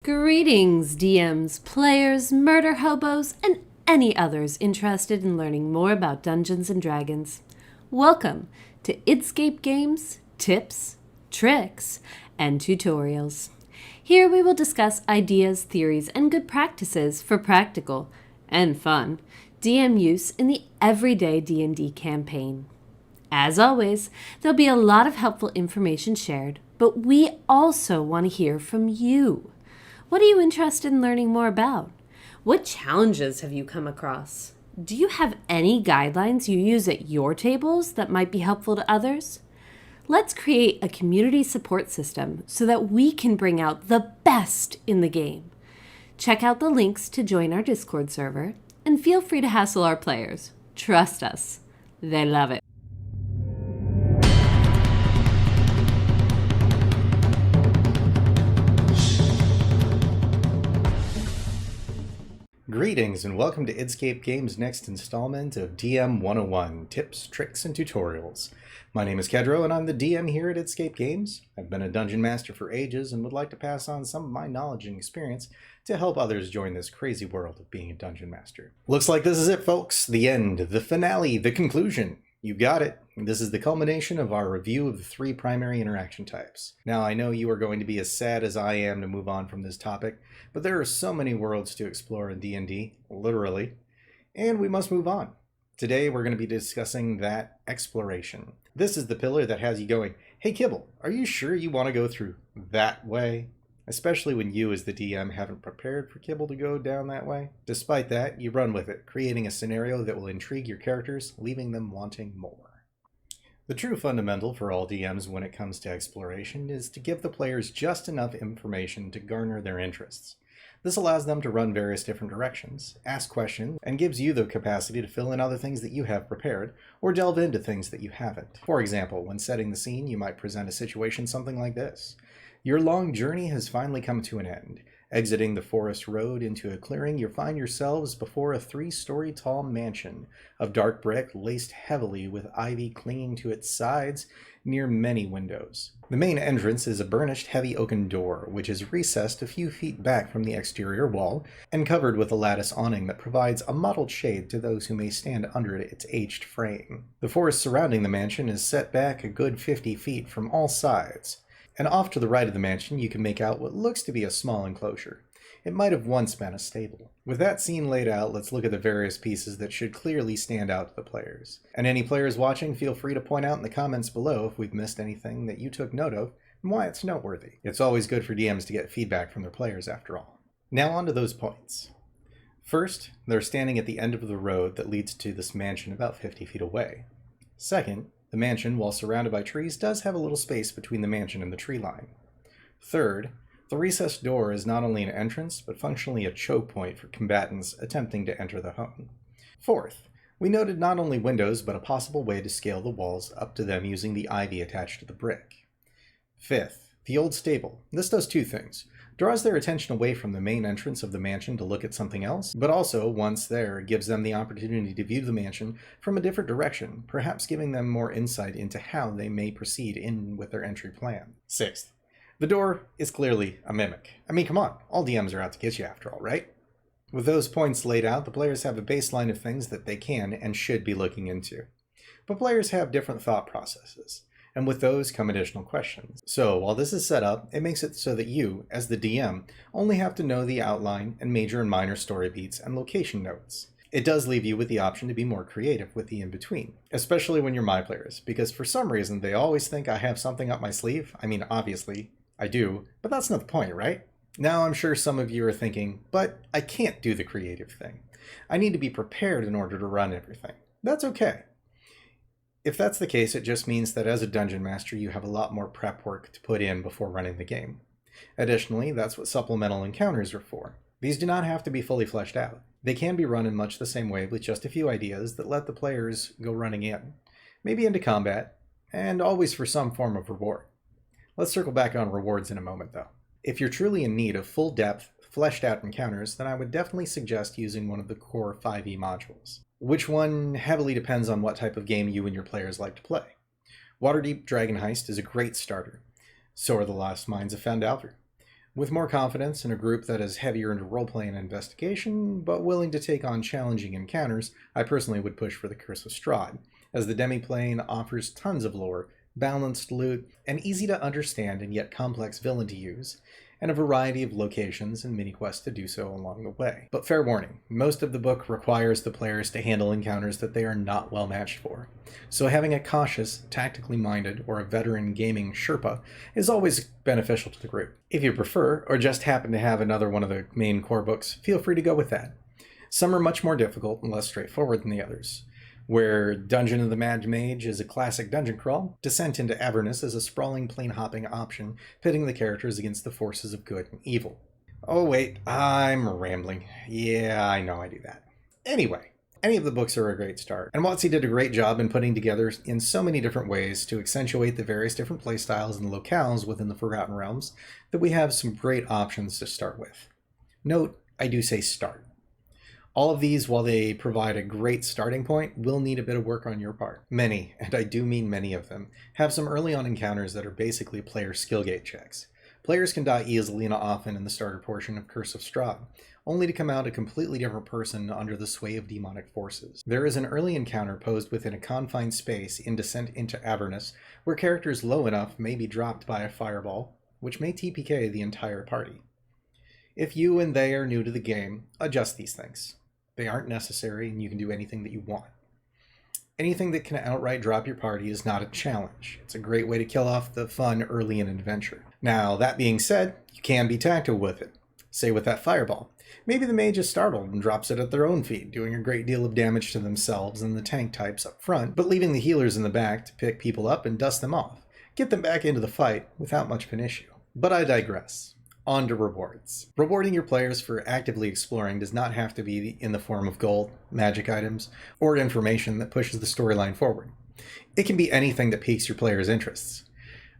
Greetings, DMs, players, murder hobos, and any others interested in learning more about Dungeons & Dragons. Welcome to Id Scape Games, tips, tricks, and tutorials. Here we will discuss ideas, theories, and good practices for practical and fun DM use in the everyday D&D campaign. As always, there'll be a lot of helpful information shared, but we also want to hear from you. What are you interested in learning more about? What challenges have you come across? Do you have any guidelines you use at your tables that might be helpful to others? Let's create a community support system so that we can bring out the best in the game. Check out the links to join our Discord server, and feel free to hassle our players. Trust us, they love it. Greetings and welcome to Id Scape Games' next installment of DM 101, Tips, Tricks, and Tutorials. My name is Kedro and I'm the DM here at Id Scape Games. I've been a dungeon master for ages and would like to pass on some of my knowledge and experience to help others join this crazy world of being a dungeon master. Looks like this is it, folks. The end, the finale, the conclusion. You got it. This is the culmination of our review of the three primary interaction types. Now, I know you are going to be as sad as I am to move on from this topic, but there are so many worlds to explore in D&D, literally, and we must move on. Today, we're going to be discussing that exploration. This is the pillar that has you going, hey Kibble, are you sure you want to go through that way? Especially when you as the DM haven't prepared for Kibble to go down that way. Despite that, you run with it, creating a scenario that will intrigue your characters, leaving them wanting more. The true fundamental for all DMs when it comes to exploration is to give the players just enough information to garner their interests. This allows them to run various different directions, ask questions, and gives you the capacity to fill in other things that you have prepared, or delve into things that you haven't. For example, when setting the scene, you might present a situation something like this. Your long journey has finally come to an end. Exiting the forest road into a clearing, you find yourselves before a 3-story tall mansion of dark brick laced heavily with ivy clinging to its sides near many windows. The main entrance is a burnished heavy oaken door, which is recessed a few feet back from the exterior wall and covered with a lattice awning that provides a mottled shade to those who may stand under its aged frame. The forest surrounding the mansion is set back a good 50 feet from all sides. And off to the right of the mansion, you can make out what looks to be a small enclosure. It might have once been a stable. With that scene laid out, let's look at the various pieces that should clearly stand out to the players. And any players watching, feel free to point out in the comments below if we've missed anything that you took note of and why it's noteworthy. It's always good for DMs to get feedback from their players after all. Now on to those points. First, they're standing at the end of the road that leads to this mansion about 50 feet away. Second, the mansion, while surrounded by trees, does have a little space between the mansion and the tree line. Third, the recessed door is not only an entrance, but functionally a choke point for combatants attempting to enter the home. Fourth, we noted not only windows, but a possible way to scale the walls up to them using the ivy attached to the brick. Fifth, the old stable. This does two things. Draws their attention away from the main entrance of the mansion to look at something else, but also, once there, gives them the opportunity to view the mansion from a different direction, perhaps giving them more insight into how they may proceed in with their entry plan. Sixth, the door is clearly a mimic. I mean, come on, all DMs are out to get you after all, right? With those points laid out, the players have a baseline of things that they can and should be looking into. But players have different thought processes. And with those come additional questions. So while this is set up, it makes it so that you, as the DM, only have to know the outline and major and minor story beats and location notes. It does leave you with the option to be more creative with the in-between, especially when you're my players, because for some reason they always think I have something up my sleeve. I mean, obviously, I do, but that's not the point, right? Now I'm sure some of you are thinking, but I can't do the creative thing. I need to be prepared in order to run everything. That's okay. If that's the case, it just means that as a dungeon master, you have a lot more prep work to put in before running the game. Additionally, that's what supplemental encounters are for. These do not have to be fully fleshed out. They can be run in much the same way with just a few ideas that let the players go running in, maybe into combat, and always for some form of reward. Let's circle back on rewards in a moment though. If you're truly in need of full depth, fleshed out encounters, then I would definitely suggest using one of the core 5e modules. Which one heavily depends on what type of game you and your players like to play. Waterdeep Dragon Heist is a great starter. So are the Lost Mines of Phandelver. With more confidence in a group that is heavier into roleplay and investigation, but willing to take on challenging encounters, I personally would push for the Curse of Strahd, as the demiplane offers tons of lore, balanced loot, an easy to understand and yet complex villain to use, and a variety of locations and mini-quests to do so along the way. But fair warning, most of the book requires the players to handle encounters that they are not well matched for. So having a cautious, tactically minded, or a veteran gaming Sherpa is always beneficial to the group. If you prefer, or just happen to have another one of the main core books, feel free to go with that. Some are much more difficult and less straightforward than the others. Where Dungeon of the Mad Mage is a classic dungeon crawl, Descent into Avernus is a sprawling plane-hopping option, pitting the characters against the forces of good and evil. Oh wait, I'm rambling. Yeah, I know I do that. Anyway, any of the books are a great start, and WotC did a great job in putting together in so many different ways to accentuate the various different playstyles and locales within the Forgotten Realms that we have some great options to start with. Note, I do say start. All of these, while they provide a great starting point, will need a bit of work on your part. Many, and I do mean many of them, have some early on encounters that are basically player skill gate checks. Players can die easily and often in the starter portion of Curse of Strahd, only to come out a completely different person under the sway of demonic forces. There is an early encounter posed within a confined space in Descent into Avernus, where characters low enough may be dropped by a fireball, which may TPK the entire party. If you and they are new to the game, adjust these things. They aren't necessary, and you can do anything that you want. Anything that can outright drop your party is not a challenge. It's a great way to kill off the fun early in an adventure. Now, that being said, you can be tactical with it. Say with that fireball. Maybe the mage is startled and drops it at their own feet, doing a great deal of damage to themselves and the tank types up front, but leaving the healers in the back to pick people up and dust them off. Get them back into the fight without much of an issue. But I digress. On to rewards. Rewarding your players for actively exploring does not have to be in the form of gold, magic items, or information that pushes the storyline forward. It can be anything that piques your players' interests.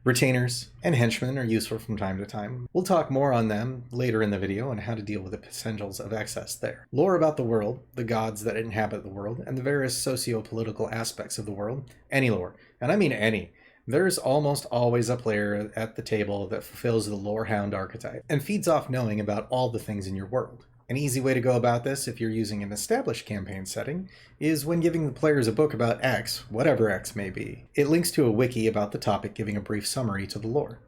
Retainers and henchmen are useful from time to time. We'll talk more on them later in the video and how to deal with the potentials of excess there. Lore about the world, the gods that inhabit the world, and the various socio-political aspects of the world. Any lore, and I mean any. There's almost always a player at the table that fulfills the lorehound archetype and feeds off knowing about all the things in your world. An easy way to go about this, if you're using an established campaign setting, is when giving the players a book about X, whatever X may be. It links to a wiki about the topic, giving a brief summary to the lore.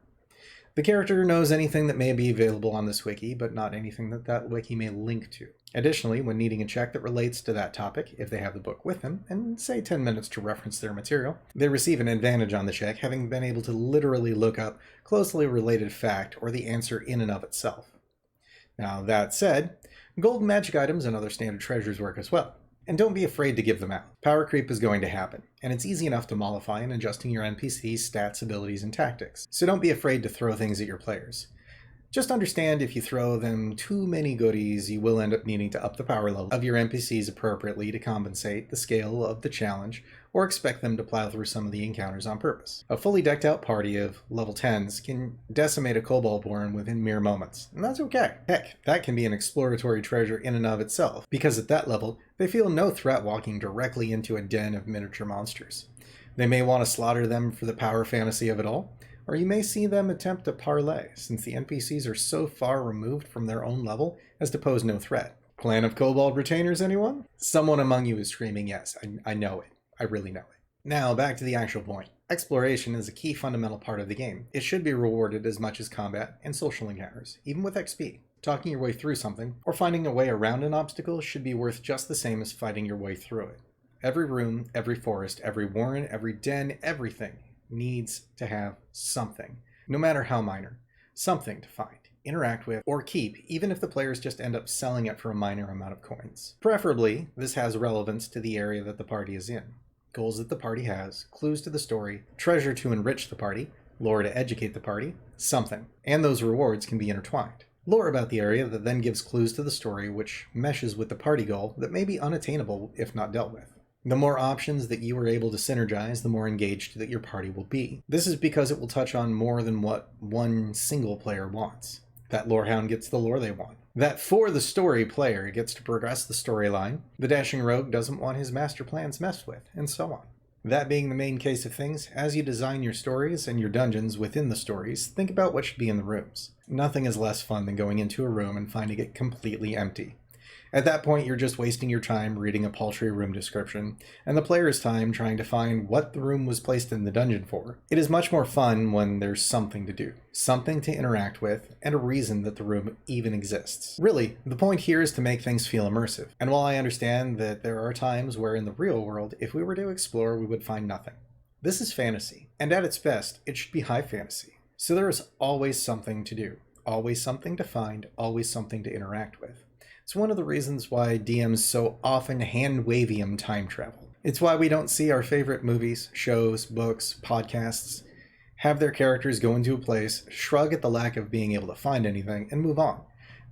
The character knows anything that may be available on this wiki, but not anything that that wiki may link to. Additionally, when needing a check that relates to that topic, if they have the book with them, and say 10 minutes to reference their material, they receive an advantage on the check, having been able to literally look up closely related fact or the answer in and of itself. Now, that said, gold and magic items and other standard treasures work as well. And don't be afraid to give them out. Power creep is going to happen, and it's easy enough to mollify in adjusting your NPC's stats, abilities, and tactics. So don't be afraid to throw things at your players. Just understand if you throw them too many goodies, you will end up needing to up the power level of your NPCs appropriately to compensate the scale of the challenge, or expect them to plow through some of the encounters on purpose. A fully decked out party of level 10s can decimate a Koboldborn within mere moments, and that's okay. Heck, that can be an exploratory treasure in and of itself, because at that level, they feel no threat walking directly into a den of miniature monsters. They may want to slaughter them for the power fantasy of it all, or you may see them attempt to parlay, since the NPCs are so far removed from their own level as to pose no threat. Clan of Kobold Retainers, anyone? Someone among you is screaming yes. I know it. I really know it. Now, back to the actual point. Exploration is a key fundamental part of the game. It should be rewarded as much as combat and social encounters, even with XP. Talking your way through something, or finding a way around an obstacle should be worth just the same as fighting your way through it. Every room, every forest, every warren, every den, everything needs to have something, no matter how minor, something to find, interact with, or keep, even if the players just end up selling it for a minor amount of coins. Preferably, this has relevance to the area that the party is in. Goals that the party has, clues to the story, treasure to enrich the party, lore to educate the party, something. And those rewards can be intertwined. Lore about the area that then gives clues to the story which meshes with the party goal that may be unattainable if not dealt with. The more options that you are able to synergize, the more engaged that your party will be. This is because it will touch on more than what one single player wants. That lorehound gets the lore they want. That for the story player gets to progress the storyline. The dashing rogue doesn't want his master plans messed with, and so on. That being the main case of things, as you design your stories and your dungeons within the stories, think about what should be in the rooms. Nothing is less fun than going into a room and finding it completely empty. At that point, you're just wasting your time reading a paltry room description, and the player's time trying to find what the room was placed in the dungeon for. It is much more fun when there's something to do, something to interact with, and a reason that the room even exists. Really, the point here is to make things feel immersive. And while I understand that there are times where in the real world, if we were to explore, we would find nothing. This is fantasy, and at its best, it should be high fantasy. So there is always something to do, always something to find, always something to interact with. It's one of the reasons why DMs so often hand-wavium time travel. It's why we don't see our favorite movies, shows, books, podcasts have their characters go into a place, shrug at the lack of being able to find anything, and move on.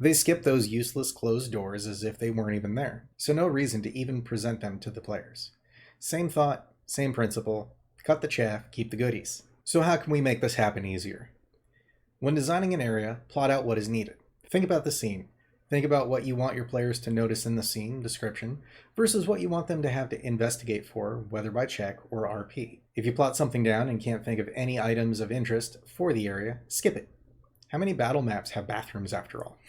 They skip those useless closed doors as if they weren't even there, so no reason to even present them to the players. Same thought, same principle, cut the chaff, keep the goodies. So how can we make this happen easier? When designing an area, plot out what is needed. Think about the scene. Think about what you want your players to notice in the scene description versus what you want them to have to investigate for, whether by check or RP. If you plot something down and can't think of any items of interest for the area, skip it. How many battle maps have bathrooms after all?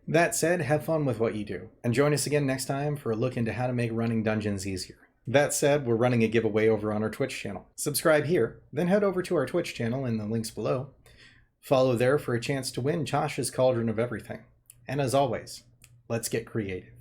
That said, have fun with what you do, and join us again next time for a look into how to make running dungeons easier. That said, we're running a giveaway over on our Twitch channel. Subscribe here, then head over to our Twitch channel in the links below. Follow there for a chance to win Josh's Cauldron of Everything. And as always, let's get creative.